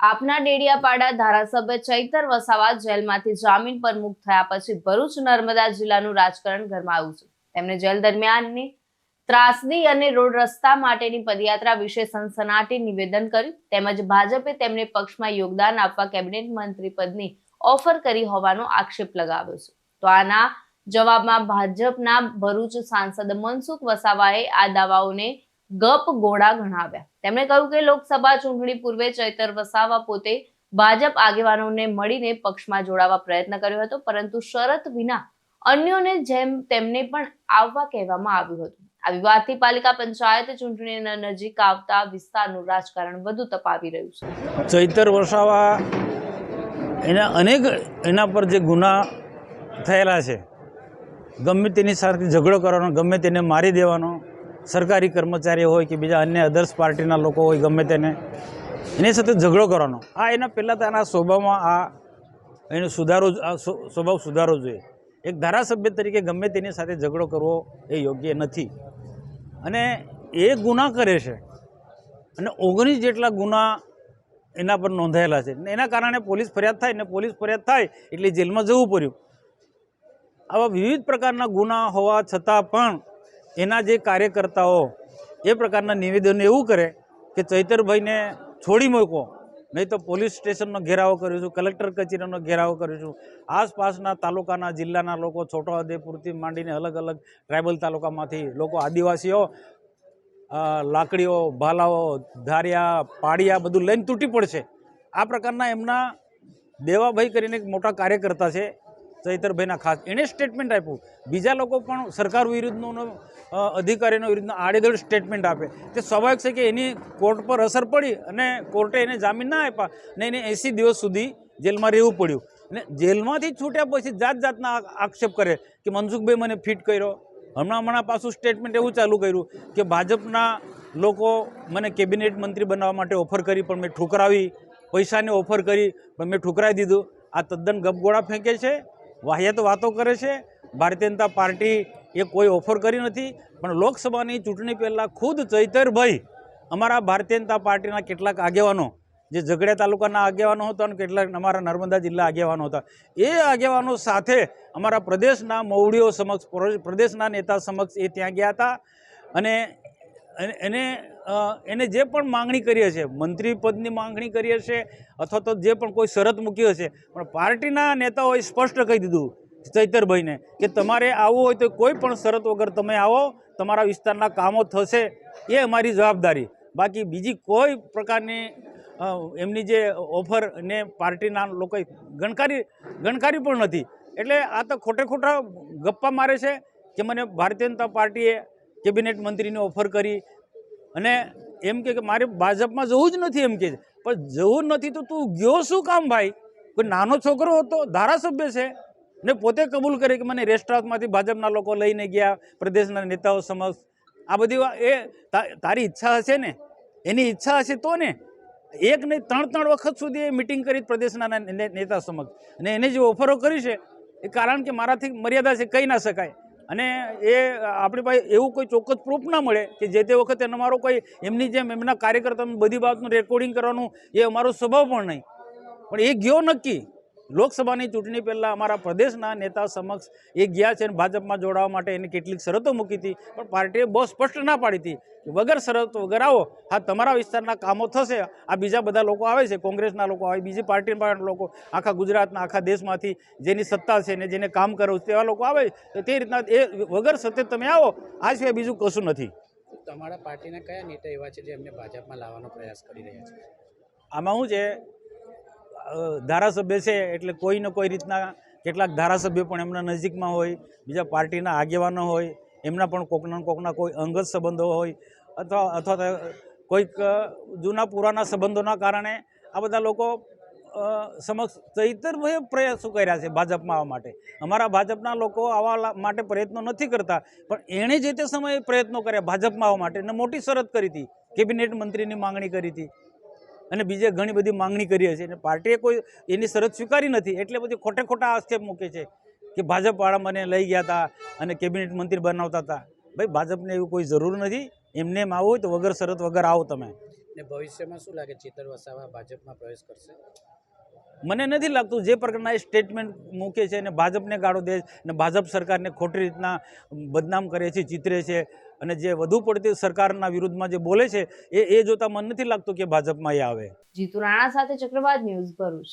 આપના ડેડિયાપાડા ધારાસભ્ય ચૈતર વસાવા જેલમાંથી જામીન પર મુક્ત થયા પછી ભરૂચ નર્મદા જિલ્લાનું રાજકારણ ગરમાયું છે। તેમણે જેલ દરમિયાનની ત્રાસદી અને રોડ રસ્તા માટેની પદયાત્રા વિશે સનસનાટી નિવેદન કર્યું, તેમજ ભાજપે તેમને પક્ષમાં યોગદાન આપવા કેબિનેટ મંત્રી પદની ઓફર કરી હોવાનો આક્ષેપ લગાવ્યો છે। તો આના જવાબમાં ભાજપના ભરૂચ સાંસદ મનસુખ વસાવાએ આ દાવાઓને ગપ ગોળા ગણાવ્યા। તેમણે કહ્યું કે લોકસભા ચૂંટણી પૂર્વે ચૈતર વસાવા પોતે ભાજપ આગેવાનોને મળીને પક્ષમાં જોડાવા પ્રયત્ન કર્યો હતો, પરંતુ શરત વિના અન્યોને જેમ તેમને પણ આવવા કહેવામાં આવ્યું હતું। આ વિવાદથી પાલિકા પંચાયત ચૂંટણીના નજીક આવતા વિસ્તારનું રાજકારણ વધુ તપાવી રહ્યું છે। ચૈતર વસાવા એના પર જે ગુના થયેલા છે, ગમે તેની સાથે ઝઘડો કરવાનો, ગમે તેને મારી દેવાનો, સરકારી કર્મચારી હોય કે બીજા અન્ય અધર્સ પાર્ટીના લોકો હોય, ગમે તેને એની સાથે ઝઘડો કરવાનો, આ એના પહેલાં તો એના સ્વભાવમાં એનો સ્વભાવ સુધારવો જોઈએ। એક ધારાસભ્ય તરીકે ગમે તેની સાથે ઝઘડો કરવો એ યોગ્ય નથી, અને એ ગુના કરે છે, અને 19 જેટલા ગુના એના પર નોંધાયેલા છે। એના કારણે પોલીસ ફરિયાદ થાય એટલે જેલમાં જવું પડ્યું। આવા વિવિધ પ્રકારના ગુના હોવા છતાં પણ એના જે કાર્યકર્તાઓ એ પ્રકારના નિવેદનો એવું કરે કે ચૈતરભાઈને છોડી મૂકો, નહીં તો પોલીસ સ્ટેશનનો ઘેરાવો કરીશું, કલેક્ટર કચેરીનો ઘેરાવો કરીશું। આસપાસના તાલુકાના જિલ્લાના લોકો, છોટાઉદેપુરથી માંડીને અલગ અલગ ટ્રાઇબલ તાલુકામાંથી લોકો, આદિવાસીઓ લાકડીઓ, ભાલાઓ, ધારિયા, પાડિયા બધું લઈને તૂટી પડશે। આ પ્રકારના એમના દેવાભાઈ કરીને એક મોટા કાર્યકર્તા છે ચૈતરભાઈના ખાસ, એણે સ્ટેટમેન્ટ આપ્યું। બીજા લોકો પણ સરકાર વિરુદ્ધનું અધિકારીનો વિરુદ્ધનો આડેધડ સ્ટેટમેન્ટ આપે, તે સ્વાભાવિક છે કે એની કોર્ટ પર અસર પડી અને કોર્ટે એને જામીન ના આપ્યા ને એને 80 દિવસ સુધી જેલમાં રહેવું પડ્યું। અને જેલમાંથી છૂટ્યા પછી જાતના આક્ષેપ કરે કે મનસુખભાઈ મને ફિટ કર્યો। હમણાં પાછું સ્ટેટમેન્ટ એવું ચાલુ કર્યું કે ભાજપના લોકો મને કેબિનેટ મંત્રી બનાવવા માટે ઓફર કરી પણ મેં ઠુકરાવી, પૈસાની ઓફર કરી પણ મેં ઠુકરાવી દીધું। આ તદ્દન ગપગોળા ફેંકે છે, વાહિયાત વાતો કરે છે। ભારતીય જનતા પાર્ટી એ કોઈ ઓફર કરી નથી, પણ લોકસભાની ચૂંટણી પહેલાં ખુદ ચૈતરભાઈ અમારા ભારતીય જનતા પાર્ટીના કેટલાક આગેવાનો, જે ઝઘડિયા તાલુકાના આગેવાનો હતા અને કેટલાક અમારા નર્મદા જિલ્લા આગેવાનો હતા, એ આગેવાનો સાથે અમારા પ્રદેશના મવડીઓ સમક્ષ, પ્રદેશના નેતા સમક્ષ એ ત્યાં ગયા હતા, અને એને જે પણ માંગણી કરી હશે, મંત્રી પદની માંગણી કરી હશે અથવા તો જે પણ કોઈ શરત મૂકી હશે, પણ પાર્ટીના નેતાઓએ સ્પષ્ટ કહી દીધું ચૈતરભાઈને કે તમારે આવવું હોય તો કોઈ પણ શરત વગર તમે આવો, તમારા વિસ્તારના કામો થશે, એ અમારી જવાબદારી। બાકી બીજી કોઈ પ્રકારની એમની જે ઓફર ને પાર્ટીના લોકોએ ગણકારી પણ નથી। એટલે આ તો ખોટા ગપ્પા મારે છે કે મને ભારતીય જનતા પાર્ટીએ કેબિનેટ મંત્રીની ઓફર કરી, અને એમ કે મારે ભાજપમાં જવું જ નથી એમ કે, પણ જવું નથી તો તું ગયો શું કામ ભાઈ? કોઈ નાનો છોકરો હતો, ધારાસભ્ય છે ને પોતે કબૂલ કરે કે મને રેસ્ટ હાઉસમાંથી ભાજપના લોકો લઈને ગયા પ્રદેશના નેતાઓ સમક્ષ। આ બધી એ તારી ઈચ્છા હશે ને, એની ઈચ્છા હશે તો ને, એક નહીં 3 વખત સુધી એ મિટિંગ કરી પ્રદેશના નેતા સમક્ષ, અને એને જે ઓફરો કરી છે એ કારણ કે મારાથી મર્યાદા છે, કહી ના શકાય। અને એ આપણી પાસે એવું કોઈ ચોક્કસ પ્રૂફ ના મળે કે જે તે વખતે અમારો કોઈ એમની જેમ એમના કાર્યકર્તાઓની બધી બાબતનું રેકોર્ડિંગ કરવાનું એ અમારો સ્વભાવ પણ નહીં, પણ એ ગયો નક્કી લોકસભાની ચૂંટણી પહેલાં અમારા પ્રદેશના નેતા સમક્ષ એ ગયા છે, અને ભાજપમાં જોડાવા માટે એની કેટલીક શરતો મૂકી હતી, પણ પાર્ટીએ બહુ સ્પષ્ટ ના પાડી હતી કે વગર શરતો વગર આવો, હા તમારા વિસ્તારના કામો થશે। આ બીજા બધા લોકો આવે છે, કોંગ્રેસના લોકો આવે, બીજી પાર્ટીના લોકો, આખા ગુજરાતના, આખા દેશમાંથી જેની સત્તા છે ને જેને કામ કરવું તેવા લોકો આવે, તો તે રીતના એ વગર સત્ય તમે આવો, આ સિવાય બીજું કશું નથી। તમારા પાર્ટીના કયા નેતા એવા છે જે એમને ભાજપમાં લાવવાનો પ્રયાસ કરી રહ્યા છે? આમાં શું છે, ધારાસભ્ય છે એટલે કોઈ ને કોઈ રીતના કેટલાક ધારાસભ્યો પણ એમના નજીકમાં હોય, બીજા પાર્ટીના આગેવાનો હોય, એમના પણ કોકના કોઈ અંગત સંબંધો હોય, અથવા કોઈક જૂના પુરાના સંબંધોના કારણે આ બધા લોકો સમક્ષ ચૈતરભાઈએ પ્રયાસો કર્યા છે ભાજપમાં આવવા માટે। અમારા ભાજપના લોકો આવવા માટે પ્રયત્નો નથી કરતા, પણ એણે જે તે સમયે પ્રયત્નો કર્યા ભાજપમાં આવવા માટે, અને મોટી શરત કરી હતી, કેબિનેટ મંત્રીની માંગણી કરી હતી, અને બીજે ઘણી બધી માંગણી કરી હશે, અને પાર્ટીએ કોઈ એની શરત સ્વીકારી નથી, એટલે બધી ખોટા આક્ષેપ મૂકે છે કે ભાજપવાળા મને લઈ ગયા હતા અને કેબિનેટ મંત્રી બનાવતા હતા। ભાઈ ભાજપને એવું કોઈ જરૂર નથી, એમને એમ આવવું હોય તો વગર શરત વગર આવો તમે। ને ભવિષ્યમાં શું લાગે ચેતર વસાવા ભાજપમાં પ્રવેશ કરશે? મને નથી લાગતું જે પ્રકારના એ સ્ટેટમેન્ટ મૂકે છે અને ભાજપને ગાળો દે છે અને ભાજપ સરકારને ખોટી રીતના બદનામ કરે છે, ચિતરે છે અને જે વધુ પડતી સરકારના વિરુદ્ધમાં જે બોલે છે એ જોતાં મને નથી લાગતું કે ભાજપમાં એ આવે. જીતુ રાણા સાથે ચક્રવાત ન્યૂઝ ભરૂચ.